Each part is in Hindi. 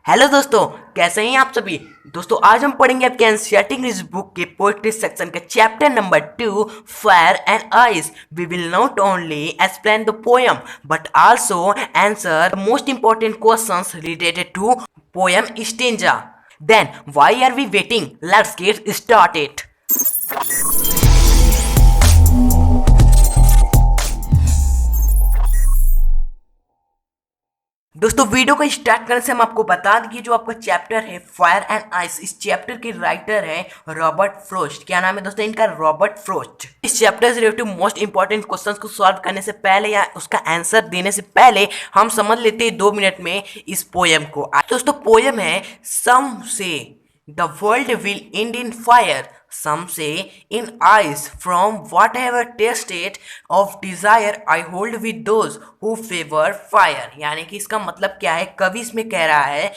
हेलो दोस्तों, कैसे हैं आप सभी। दोस्तों आज हम पढ़ेंगे आपके एनसीईआरटी इंग्लिश बुक के पोएट्री सेक्शन के chapter number 2 fire and ice. We will not only explain the poem but also answer most important questions related to poem stanza. Then why are we waiting, let's get started. दोस्तों वीडियो को स्टार्ट करने से हम आपको बता दें कि जो आपका चैप्टर है फायर एंड आइस, इस चैप्टर के राइटर है रॉबर्ट फ्रोस्ट। क्या नाम है दोस्तों इनका? Robert frost. इस चैप्टर से रिलेटेड मोस्ट इंपॉर्टेंट क्वेश्चंस को सॉल्व करने से पहले या उसका आंसर देने से पहले हम समझ लेते हैं 2 मिनट में इस पोएम को। दोस्तों पोएम है सम से The world will end in fire, some say in ice. From what I have tasted of desire, I hold with those who favor fire. यानी कि इसका मतलब क्या है? कवि इसमें कह रहा है,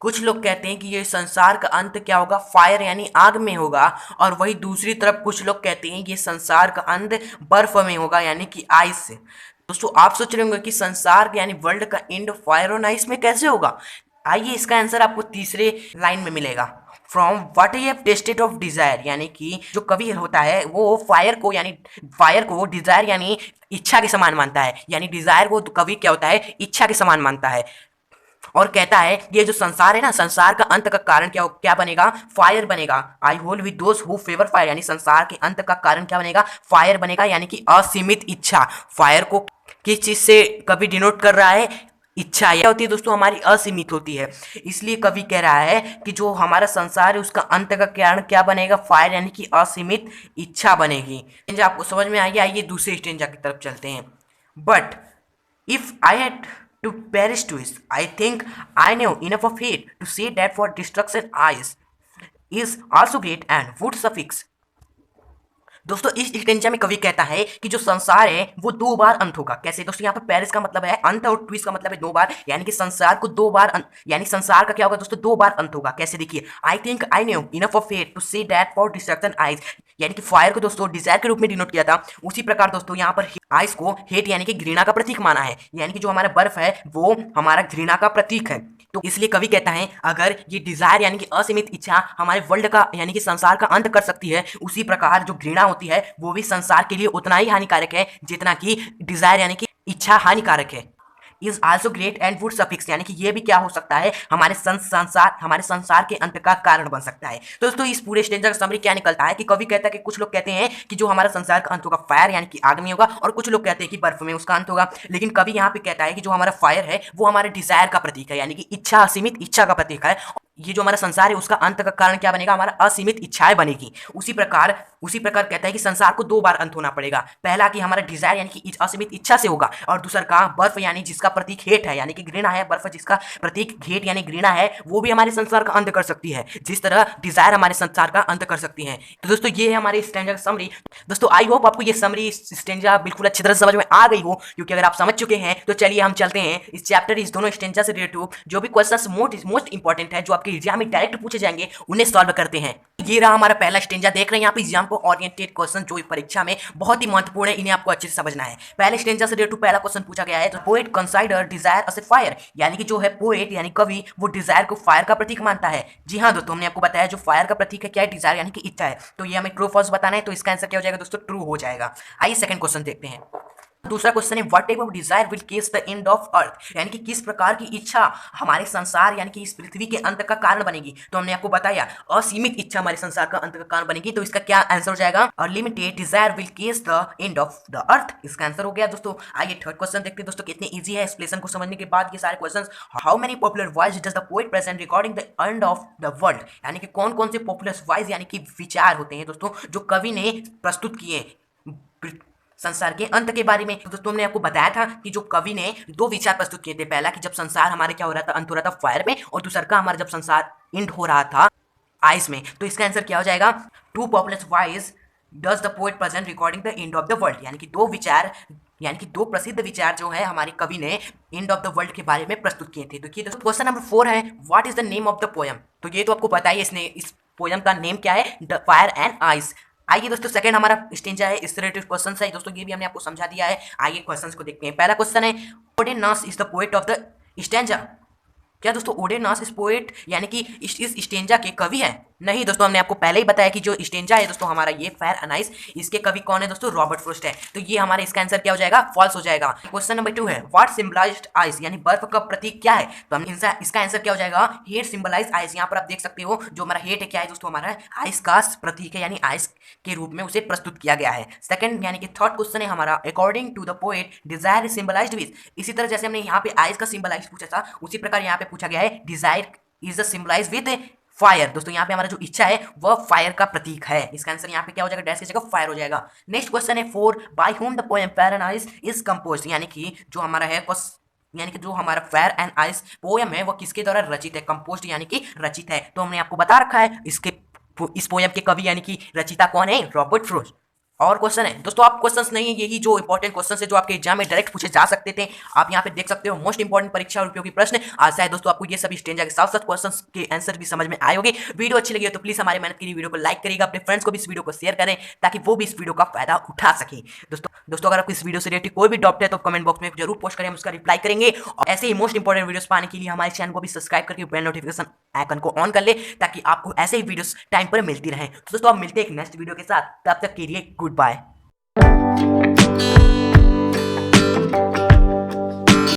कुछ लोग कहते हैं कि ये संसार का अंत क्या होगा? फायर यानी आग में होगा, और वही दूसरी तरफ कुछ लोग कहते हैं कि ये संसार का अंत बर्फ में होगा यानी कि आइस से। दोस्तों आप सोच रहे होंगे कि संसार यानी वर्ल्ड का एंड फायर और आइस में कैसे होगा? आइए इसका आंसर आपको तीसरे लाइन में मिलेगा। From what I have tested of desire, यानी कि जो कवि होता है वो फायर को डिजायर यानी इच्छा के समान मानता है, यानी डिजायर को कवि क्या होता है? इच्छा के समान मानता है, और कहता है ये जो संसार है ना, संसार का अंत का कारण क्या बनेगा? फायर बनेगा। I hold with those who favour fire, यानी संसार के अंत का कारण क्या बनेगा? फायर बनेगा, यानी कि असीमित इच्छा। फायर को किस चीज से कवि डिनोट कर रहा है? इच्छा यह होती है दोस्तों, हमारी असीमित होती है। इसलिए कवि कह रहा है कि जो हमारा संसार है उसका अंत का कारण क्या बनेगा? फायर, यानी कि असीमित इच्छा बनेगी। स्टेंजा आपको समझ में आइए। आइए दूसरे स्टेंजा की तरफ चलते हैं। But if I had to perish to it, I think I know enough of it to say that for destruction eyes is also great and would suffix। दोस्तों इस स्टेंजा में कवि कहता है कि जो संसार है वो 2 बार अंत होगा। कैसे दोस्तों? यहाँ पर पेरिस का मतलब है अंत और ट्विस्ट का मतलब है 2 बार, यानी कि संसार को 2 बार यानी संसार का क्या होगा दोस्तों? 2 बार अंत होगा। कैसे? देखिए, I think I knew enough of fate to say that for destruction ice, यानी कि फायर को दोस्तों डिजायर के रूप में डिनोट किया था। उसी प्रकार दोस्तों यहाँ पर आइस को हेट यानी कि घृणा का प्रतीक माना है, यानी कि जो हमारा बर्फ है वो हमारा घृणा का प्रतीक है। तो इसलिए कवि कहता है अगर ये डिजायर यानी कि असीमित इच्छा हमारे वर्ल्ड का यानी कि संसार का अंत कर सकती है, उसी प्रकार जो घृणा होती है वो भी संसार के लिए उतना ही हानिकारक है जितना कि डिजायर यानी कि इच्छा हानिकारक है। Is also great and would suffix, यानी कि ये भी क्या हो सकता है? हमारे संसार के अंत का कारण बन सकता है। तो दोस्तों इस पूरे स्टेंजा का समरी क्या निकलता है कि कवि कहता है कि कुछ लोग कहते हैं कि जो हमारा संसार का अंत होगा फायर यानी कि आग में होगा, और कुछ लोग कहते हैं कि बर्फ में उसका अंत होगा। लेकिन कवि यहाँ पे कहता है कि जो हमारा फायर है वो हमारे डिजायर का प्रतीक है, यानी कि इच्छा, असीमित इच्छा का प्रतीक है। ये जो हमारा संसार है उसका अंत का कारण क्या बनेगा? हमारा असीमित इच्छाएं बनेगी। उसी प्रकार कहता है कि संसार को 2 बार अंत होना पड़ेगा। पहला कि हमारा डिजायर यानी कि असीमित इच्छा से होगा, और दूसरा का बर्फ यानी जिसका प्रतीक हेट है यानी कि घृणा है। बर्फ जिसका प्रतीक हेट यानी घृणा है वो भी हमारे संसार का अंत कर सकती है, जिस तरह डिजायर हमारे संसार का अंत कर सकती है। तो दोस्तों ये है हमारे स्टेंजा का समरी। दोस्तों आई होप आपको ये समरी स्टेंजा बिल्कुल अच्छी तरह से समझ में आ गई हो, क्योंकि अगर आप समझ चुके हैं तो चलिए हम चलते हैं इस चैप्टर, इस दोनों स्टेंजा से रिलेटेड जो भी क्वेश्चन मोस्ट इंपॉर्टेंट है जो आपके एग्जाम में डायरेक्ट पूछे जाएंगे उन्हें सॉल्व करते हैं। ये रहा हमारा पहला स्टेंजा। देख रहे हैं यहाँ पे एग्जाम को ओरिएंटेड क्वेश्चन जो परीक्षा में बहुत ही महत्वपूर्ण है, इन्हें आपको अच्छे से समझना है। पहले स्टेंजा से रिलेटेड पहला क्वेश्चन पूछा गया है, तो poet consider desire as a fire, यानी कि जो है पोएट यानी कवि वो डिजायर को फायर का प्रतीक मानता है। जी हाँ दोस्तों, हमने आपको बताया जो फायर का प्रतीक है क्या है? डिजायर यानी कि इच्छा है। तो ये हमें ट्रू फॉल्स बताना है, तो इसका आंसर क्या हो जाएगा दोस्तों? ट्रू हो जाएगा। आइए सेकंड क्वेश्चन देखते हैं। दूसरा क्वेश्चन है what type of desire will case the end of earth, यानी कि किस प्रकार की इच्छा हमारे संसार यानी कि इस पृथ्वी के अंत का कारण बनेगी। तो हमने आपको बताया असीमित इच्छा हमारे संसार का अंत का कारण बनेगी, तो इसका क्या आंसर हो जाएगा? Unlimited Dzire will case the end of the earth, इसका आंसर हो गया दोस्तों। आइए थर्ड क्वेश्चन देखते हैं दोस्तों, कितने इजी है एक्सप्लेनेशन को समझने के बाद ये सारे question. How many popular voice does the poet present recording the end of the world, यानी कि कौन कौन से पॉपुलर वॉइस यानी कि विचार होते हैं दोस्तों जो कवि ने प्रस्तुत किए संसार के अंत के बारे में। तो दोस्तों हमने आपको बताया था कि जो कवि ने 2 विचार प्रस्तुत किए थे। पहला कि जब संसार हमारे क्या हो रहा था? अंत हो रहा था फायर में, और दूसरा का हमारा जब संसार एंड हो रहा था आइस में। तो इसका आंसर क्या हो जाएगा? 2 popular voice does the poet present recording the end of the world, यानी कि 2 विचार यानी कि 2 प्रसिद्ध विचार जो है हमारे कवि ने एंड ऑफ द वर्ल्ड के बारे में प्रस्तुत किए थे। तो ये दोस्तों क्वेश्चन नंबर 4 है, what is the name of the poem. तो ये तो आपको पता ही है इस पोएम का नेम क्या है? The fire and ice. आइए दोस्तों सेकंड हमारा स्टेंजा है, इस रिलेटेड क्वेश्चन है दोस्तों, ये भी हमने आपको समझा दिया है। आइए क्वेश्चंस को देखते हैं। पहला क्वेश्चन है Auden's is the poet of the stanza. क्या दोस्तों ओडेनास इस पोएट यानी कि इस स्टेंजा के कवि हैं? नहीं दोस्तों, हमने आपको पहले ही बताया कि जो स्टेंजा है दोस्तों हमारा ये फायर एंड आइस, इसके कवि कौन है दोस्तों? रॉबर्ट फ्रॉस्ट है। तो ये हमारा इसका आंसर क्या हो जाएगा? फॉल्स हो जाएगा। क्वेश्चन नंबर 2 है व्हाट सिंबलाइज्ड आइस, यानी बर्फ का प्रतीक क्या है? तो हम इसका आंसर क्या हो जाएगा? Hate symbolize ice. यहाँ पर आप देख सकते हो जो हमारा हेट है क्या है दोस्तों? हमारा आइस का प्रतीक है, यानी आइस के रूप में उसे प्रस्तुत किया गया है। सेकंड यानी कि थर्ड क्वेश्चन है हमारा according to the poet desire is symbolised with. इसी तरह जैसे हमने यहाँ पे आइस का सिंबलाइज पूछा था, उसी प्रकार यहाँ पे पूछा गया है desire is symbolize with fire. दोस्तों यहाँ पे हमारा जो इच्छा है वह फायर का प्रतीक है। इसका आंसर यहाँ पे क्या हो जाएगा? डैश की जगह फायर हो जाएगा। नेक्स्ट क्वेश्चन है 4 by whom the poem fire and ice is composed, यानी कि जो हमारा है यानी कि जो हमारा फायर एंड आइस पोएम है वो किसके द्वारा रचित है? कंपोज्ड यानी कि रचित है। तो हमने आपको बता रखा है इस पोएम के कवि यानी कि रचिता कौन है? Robert Frost. और क्वेश्चन है दोस्तों, आप क्वेश्चंस नहीं है, यही जो इंपॉर्टेंट क्वेश्चन है जो आपके एग्जाम में डायरेक्ट पूछे जा सकते थे, आप यहाँ पे देख सकते हो मोस्ट इंपॉर्टेंट परीक्षा और उपयोगी प्रश्न। आशा है दोस्तों आपको ये सभी स्टेंजा के साथ साथ क्वेश्चंस के आंसर भी समझ में आए होंगे। वीडियो अच्छी लगी हो तो प्लीज हमारे मेहनत की वीडियो को लाइक करिएगा, अपने फ्रेंड्स को भी इस वीडियो को शेयर करें ताकि वो भी इस वीडियो का फायदा उठा सके। दोस्तों अगर आपको इस वीडियो से रिलेटेड कोई भी डाउट है तो कमेंट बॉक्स में जरूर पोस्ट करें, हम उसका रिप्लाई करेंगे। और ऐसे ही मोस्ट इंपॉर्टेंट वीडियोस पाने के लिए हमारे चैनल को भी सब्सक्राइब करके बेल नोटिफिकेशन आइकन को ऑन कर ले ताकि आपको ऐसे ही वीडियोस टाइम पर मिलती रहे। तो दोस्तों आप मिलते हैं एक नेक्स्ट वीडियो के साथ, तब तक के लिए गुड बाय।